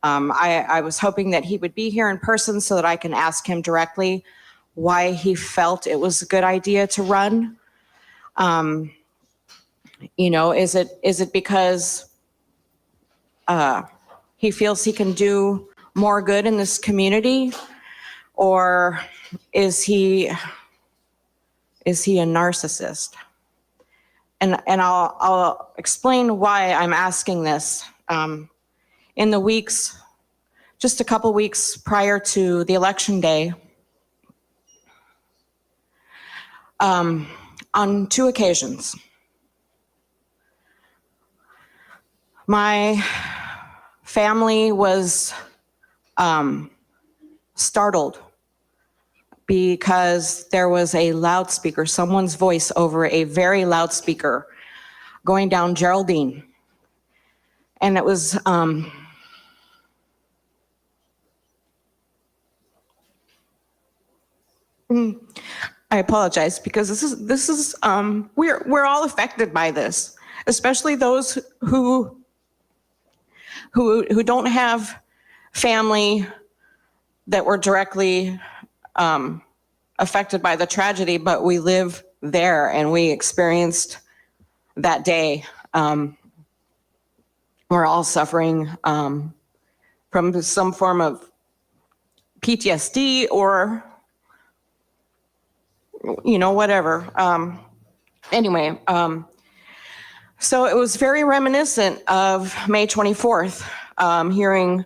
I was hoping that he would be here in person so that I can ask him directly why he felt it was a good idea to run. Is it because he feels he can do more good in this community, or is he a narcissist? And I'll explain why I'm asking this. In the weeks, just a couple weeks prior to the election day, on 2 occasions, my family was startled because there was a loudspeaker, someone's voice over a very loudspeaker going down Geraldine. And it was I apologize, because this is we're all affected by this, especially those who don't have family that were directly affected by the tragedy, but we live there and we experienced that day. We're all suffering from some form of PTSD or whatever. Anyway, so it was very reminiscent of May 24th, hearing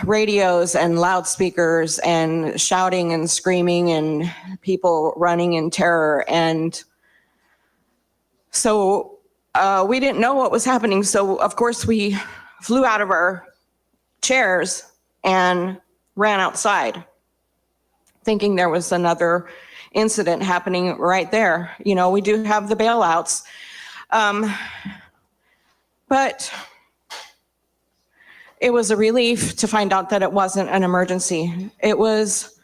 radios and loudspeakers and shouting and screaming and people running in terror. And so we didn't know what was happening. So of course we flew out of our chairs and ran outside, thinking there was another incident happening right there. We do have the bailouts. But it was a relief to find out that it wasn't an emergency. It was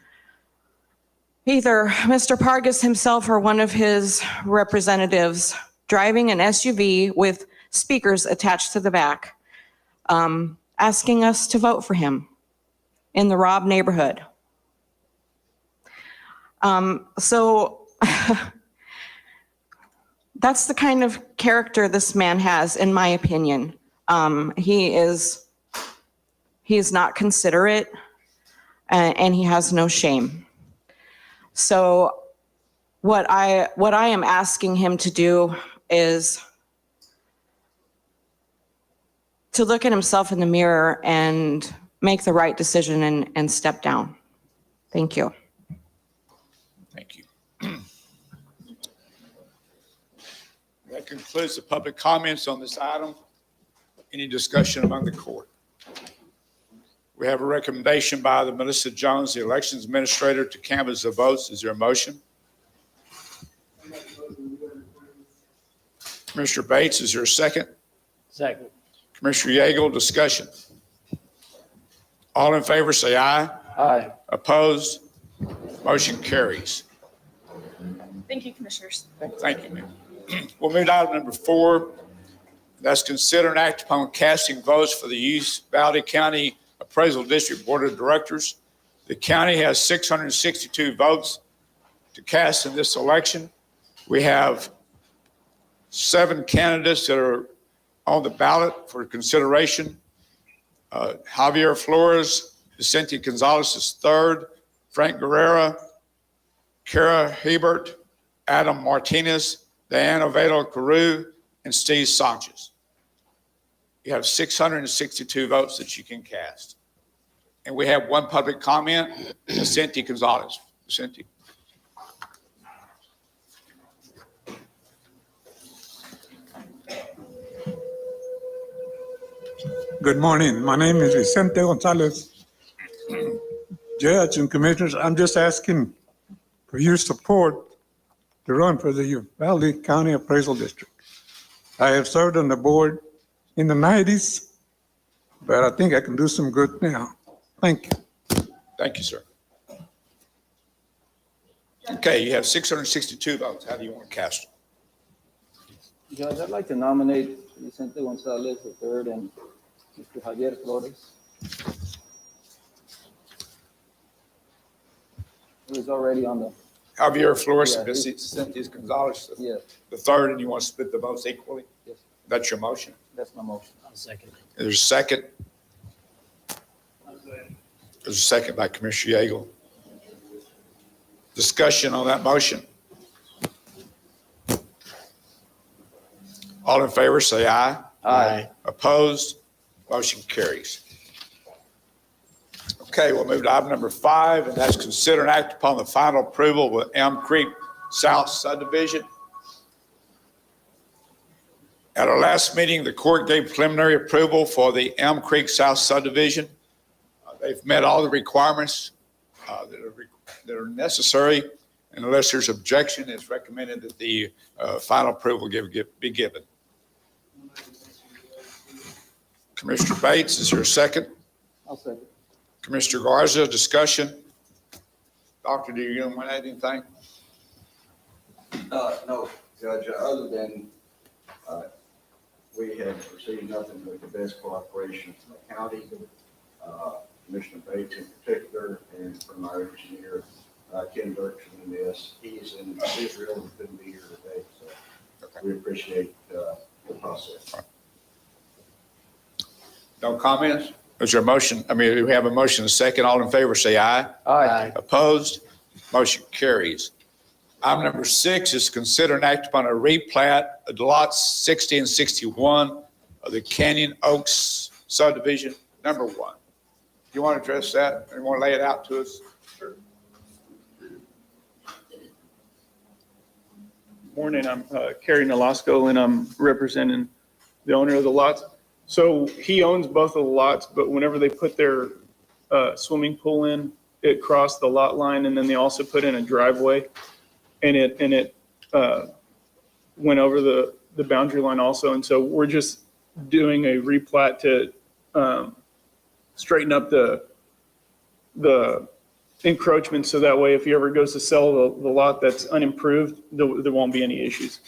either Mr. Pargas himself or one of his representatives driving an SUV with speakers attached to the back, asking us to vote for him in the Robb neighborhood. So that's the kind of character this man has, in my opinion. He is not considerate, and he has no shame. So what I am asking him to do is to look at himself in the mirror and make the right decision and step down. Thank you. Thank you. That concludes the public comments on this item. Any discussion among the court? We have a recommendation by the Melissa Jones, the elections administrator, to canvass the votes. Is there a motion? Commissioner Bates, is there a second? Second. Commissioner Yeagle, discussion. All in favor say aye. Aye. Opposed? Motion carries. Thank you, Commissioners. Thank you, ma'am. We'll move to item number 4. That's consider and act upon casting votes for the Uvalde County Appraisal District Board of Directors. The county has 662 votes to cast in this election. We have 7 candidates that are on the ballot for consideration. Javier Flores, Vicente Gonzalez is 3rd, Frank Guerrera, Kara Hebert, Adam Martinez, Diana Oviedo-Carew, and Steve Sanchez. You have 662 votes that you can cast. And we have 1 public comment, Vicente Gonzalez. Vicente. Good morning. My name is Vicente Gonzalez. Judge and Commissioners, I'm just asking for your support to run for the Uvalde County Appraisal District. I have served on the board in the 90s, but I think I can do some good now. Thank you. Thank you, sir. Okay, you have 662 votes. How do you want to cast them? Judge, I'd like to nominate Vicente Gonzalez III and Mr. Javier Flores. He was already on the, Javier Flores Yeah, and Cynthia Gonzalez, yeah, the third, and you want to split the votes equally? yes, That's your motion? that's my motion. Is there a second? There's a second by Commissioner Yeagle. Discussion on that motion. All in favor, say aye. Aye. Opposed? Motion carries. Okay, we'll move to item number 5, and that's consider and act upon the final approval with Elm Creek South Subdivision. At our last meeting, the court gave preliminary approval for the Elm Creek South Subdivision. They've met all the requirements that are necessary, and unless there's objection, it's recommended that the final approval be given. Commissioner Bates, is there a second? I'll second. Commissioner Garza, discussion? Doctor, do you want to add anything? No, Judge, other than we have received nothing but the best cooperation from the county, Commissioner Bates in particular, and from our engineer, Ken Dirksen in this. He's in Israel and couldn't be here today, so we appreciate the process. No comments? Is there a motion? We have a motion and a second. All in favor, say aye. Aye. Opposed? Motion carries. Item number 6 is consider and act upon a replat of lots 60 and 61 of the Canyon Oaks subdivision, number 1. You want to address that? You want to lay it out to us? Morning, I'm Kerry Nolasco, and I'm representing the owner of the lots. So he owns both of the lots, but whenever they put their swimming pool in, it crossed the lot line, and then they also put in a driveway, and it went over the boundary line also. And so we're just doing a replat to straighten up the encroachment, so that way if he ever goes to sell the lot that's unimproved, there won't be any issues.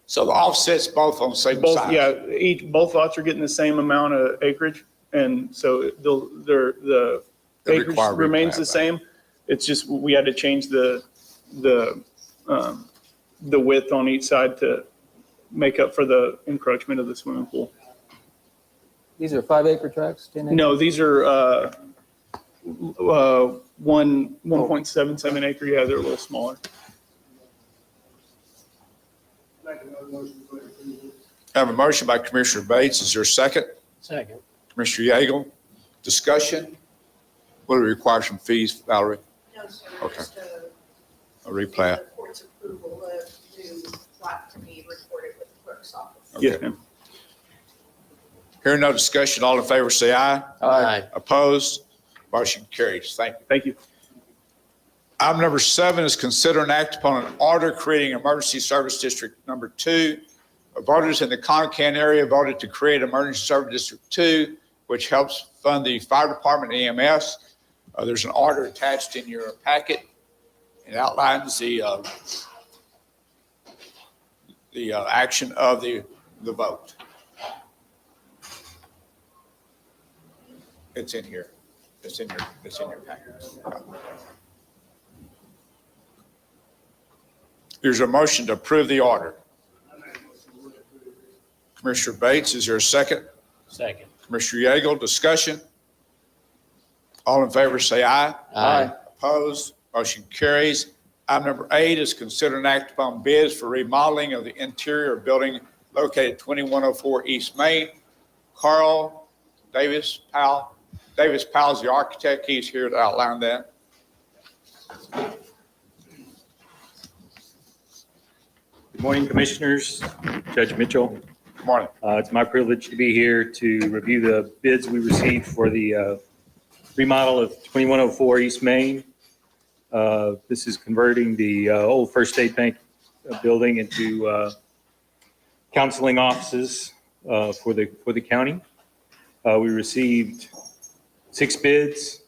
So the offsets both on the same Both, side? yeah, both lots are getting the same amount of acreage, and so the They acreage require remains the replat, same. It's just we had to change the width on each side to make up for the encroachment of the swimming pool. These are 5-acre tracts, 10 acre? No, these are 1.77 acre. Yeah, they're a little smaller. I have a motion by Commissioner Bates. Is there a second? Second. Commissioner Yeagle, discussion? Will it require some fees, Valerie? No, sir. Okay. Just A replat? the court's approval of new plat to be recorded with the clerk's office. Okay. Yes, ma'am. Hearing no discussion, all in favor say aye. Aye. Opposed? Motion carries. Thank you. Thank you. Item number 7 is consider and act upon an order creating Emergency Service District Number 2. Voters in the Concan area voted to create Emergency Service District 2, which helps fund the fire department and EMS. There's an order attached in your packet. It outlines the action of the vote. It's in here. It's in your packet. There's a motion to approve the order. Commissioner Bates, is there a second? Second. Commissioner Yeagle, discussion? All in favor say aye. Aye. Opposed? Motion carries. Item number 8 is consider and act upon bids for remodeling of the interior of building located 2104 East Main. Carl Davis Powell is the architect. He's here to outline that. Good morning, Commissioners, Judge Mitchell. Good morning. It's my privilege to be here to review the bids we received for the remodel of 2104 East Main. This is converting the old First State Bank building into counseling offices for the county. We received 6 bids.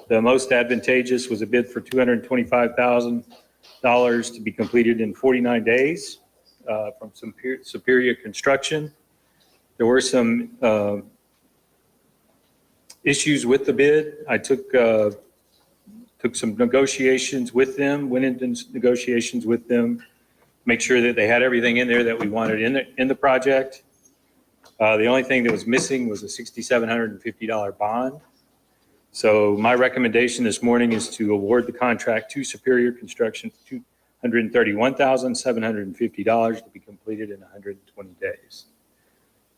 The most advantageous was a bid for $225,000 to be completed in 49 days from Superior Construction. There were some issues with the bid. I took some negotiations with them, went into negotiations with them, make sure that they had everything in there that we wanted in the project. The only thing that was missing was a $6,750 bond. So my recommendation this morning is to award the contract to Superior Construction for $231,750 to be completed in 120 days.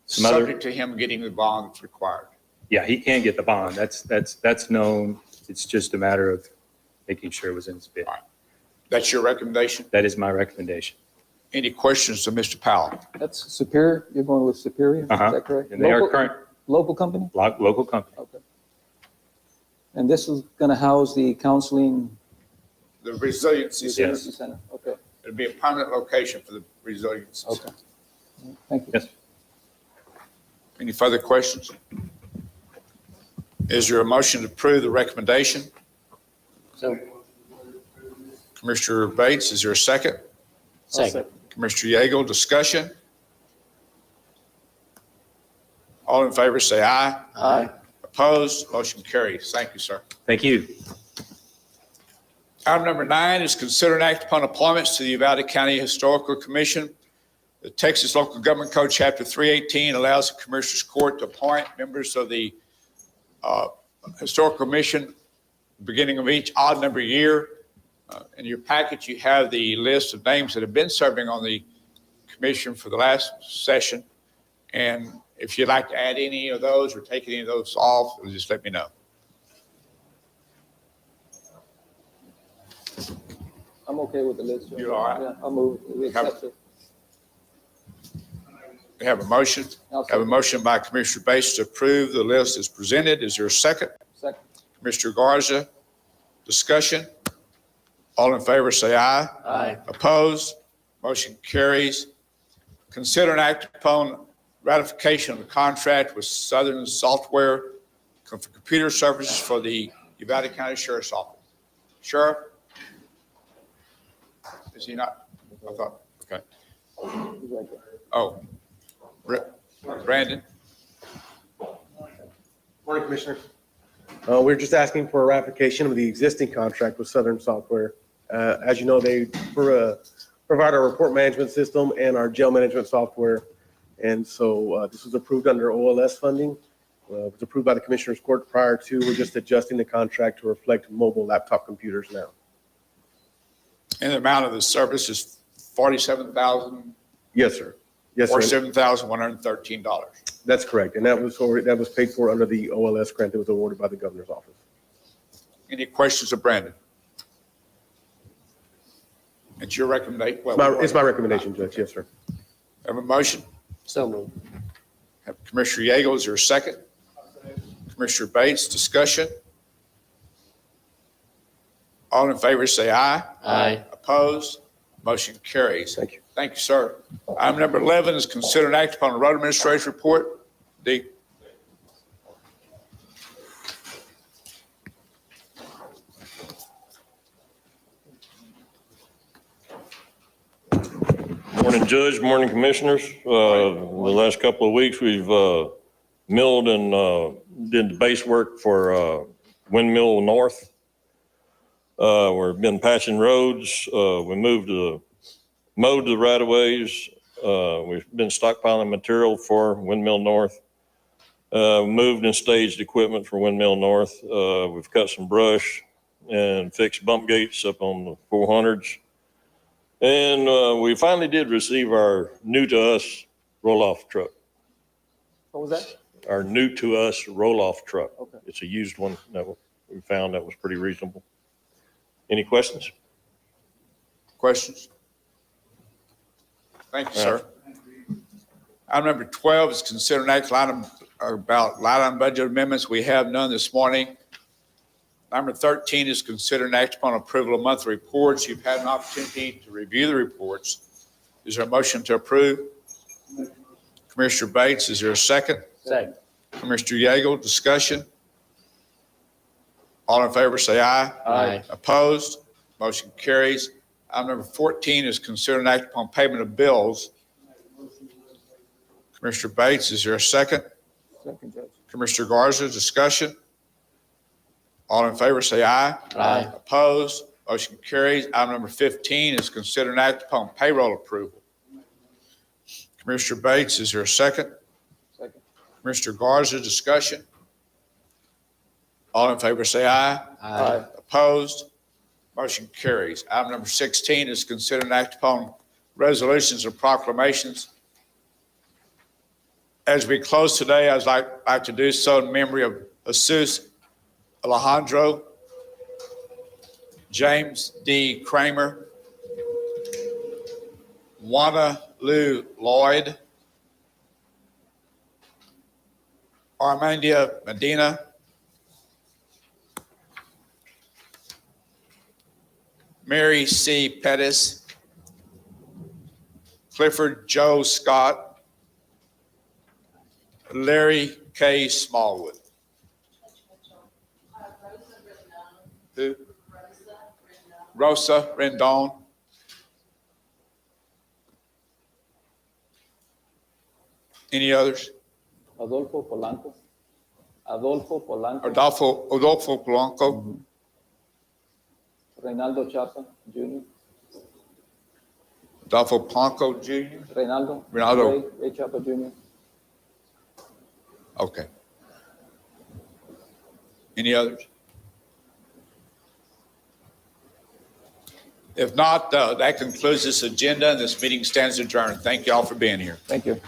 Subject to him getting the bond that's required. Yeah, he can get the bond. That's known. It's just a matter of making sure it was in his bid. That's your recommendation? That is my recommendation. Any questions to Mr. Powell? That's Superior, you're going with Superior, is that correct? And they are Local- current, Local company? local company. Okay. And this is going to house the counseling The resiliency center. Yes. center? Okay, It'll be a permanent location for the resiliency okay. center. Thank you. Yes. Any further questions? Is there a motion to approve the recommendation? So. Commissioner Bates, is there a second? Second. Commissioner Yeagle, discussion? All in favor, say aye. Aye. Opposed? Motion carries. Thank you, sir. Thank you. Item number 9 is consider and act upon appointments to the Uvalde County Historical Commission. The Texas Local Government Code, Chapter 318, allows the Commissioners Court to appoint members of the Historical Commission beginning of each odd number year. In your packet, you have the list of names that have been serving on the commission for the last session. And if you'd like to add any of those or take any of those off, just let me know. I'm okay with the list. You all right? Yeah, I'll move, we accept it. We have a motion. I'll Have a second. motion by Commissioner Bates to approve the list as presented. Is there a second? Second. Commissioner Garza, discussion? All in favor, say aye. Aye. Opposed? Motion carries. Consider and act upon ratification of the contract with Southern Software for computer services for the Uvalde County Sheriff's Office. Sheriff? Is he not? I thought, okay. He's right there. Oh, Brandon? Morning, Commissioners. We're just asking for a ratification of the existing contract with Southern Software. As you know, they provide our report management system and our jail management software. And so this was approved under OLS funding. It was approved by the Commissioners Court prior to. We're just adjusting the contract to reflect mobile laptop computers now. And the amount of the service is $47,000, Yes, sir. Yes, sir. $47,113. That's correct. And that was paid for under the OLS grant that was awarded by the governor's office. Any questions of Brandon? It's your recommendation? It's my recommendation, Judge. Yes, sir. Have a motion? So moved. Have Commissioner Yeagle, is there a second? Commissioner Bates, discussion? All in favor, say aye. Aye. Opposed? Motion carries. Thank you. Thank you, sir. Item number 11 is consider and act upon the road administration report. D. Morning, Judge. Morning, Commissioners. The last couple of weeks, we've milled and did the base work for Windmill North. We've been patching roads. We mowed the right-of-ways. We've been stockpiling material for Windmill North. Moved and staged equipment for Windmill North. We've cut some brush and fixed bump gates up on the 400s. And we finally did receive our new-to-us roll-off truck. What was that? Our new-to-us roll-off truck. Okay. It's a used one that we found that was pretty reasonable. Any questions? Questions? Thank you, sir. Item number 12 is consider an action item about line item budget amendments. We have none this morning. Number 13 is consider an act upon approval of monthly reports. You've had an opportunity to review the reports. Is there a motion to approve? Commissioner Bates, is there a second? Second. Commissioner Yeagle, discussion? All in favor, say aye. Aye. Opposed? Motion carries. Item number 14 is consider an act upon payment of bills. Commissioner Bates, is there a second? Second, Judge. Commissioner Garza, discussion. All in favor, say aye. Aye. Opposed? Motion carries. Item number 15 is consider and act upon payroll approval. Commissioner Bates, is there a second? Second. Commissioner Garza, discussion. All in favor, say aye. Aye. Opposed? Motion carries. Item number 16 is consider and act upon resolutions and proclamations. As we close today, I'd like to do so in memory of Jesus Alejandro, James D. Kramer, Juana Lou Lloyd, Armandia Medina, Mary C. Pettis, Clifford Joe Scott, Larry K. Smallwood. Who? Rosa Rendon. Any others? Adolfo Polanco. Adolfo Polanco. Adolfo Polanco, Reynaldo Chapa Jr. Adolfo Polanco Jr. Reynaldo. Reynaldo. Ray Chapa Jr. Okay. Any others? If not, that concludes this agenda, and this meeting stands adjourned. Thank you all for being here. Thank you.